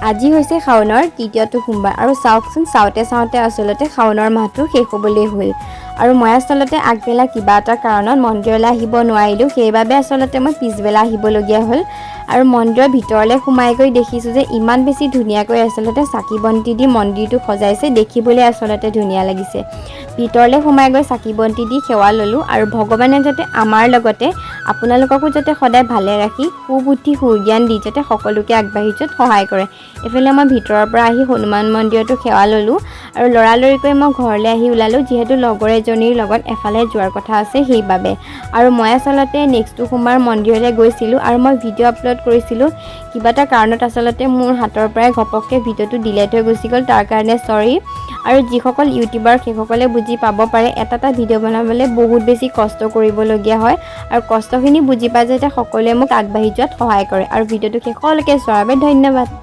আজি হৈছে শাওনৰ তৃতীয়টো সোমবাৰ আৰু চাওকচোন চাওঁতে আচলতে শাওনৰ মাহটো শেষ হ'বলৈ হ'ল আৰু মই আচলতে আগবেলা কিবা এটা কাৰণত মন্দিৰলৈ আহিব নোৱাৰিলোঁ সেইবাবে আচলতে মই পিছবেলা আহিবলগীয়া হ'ল আৰু মন্দিৰৰ ভিতৰলৈ সোমাই গৈ দেখিছোঁ যে ইমান বেছি ধুনীয়াকৈ আচলতে চাকি বন্তি দি মন্দিৰটো সজাইছে দেখিবলৈ আচলতে ধুনীয়া লাগিছে ভিতৰলৈ সোমাই গৈ চাকি বন্তি দি সেৱা ল'লোঁ আৰু ভগৱানে যাতে আমাৰ লগতে আপোনালোককো যাতে সদায় ভালে ৰাখি সুবুদ্ধি সুজ্ঞান দি যাতে সকলোকে আগবাঢ়ি যোৱাত সহায় কৰে এফালে মই ভিতৰৰ পৰা আহি হনুমান মন্দিৰতো সেৱা ল'লোঁ আৰু লৰালৰিকৈ মই ঘৰলৈ আহি ওলালোঁ যিহেতু লগৰ এজনীৰ লগত এফালে যোৱাৰ কথা আছে সেইবাবে আৰু মই আচলতে নেক্সটটো সোমবাৰ মন্দিৰলৈ গৈছিলোঁ আৰু মই ভিডিঅ' আপলোড কৰিছিলোঁ কিবা এটা কাৰণত আচলতে মোৰ হাতৰ পৰাই ঘপককৈ ভিডিঅ'টো ডিলেট হৈ গুচি গ'ল তাৰ কাৰণে চৰি আৰু যিসকল ইউটিউবাৰ সেইসকলে বুজি পাব পাৰে এটা ভিডিঅ' বনাবলৈ বহুত বেছি কষ্ট কৰিবলগীয়া হয় আৰু কষ্টখিনি বুজি পাই যাতে সকলোৱে মোক আগবাঢ়ি যোৱাত সহায় কৰে আৰু ভিডিঅ'টো শেষলৈকে চোৱাৰ বাবে ধন্যবাদ।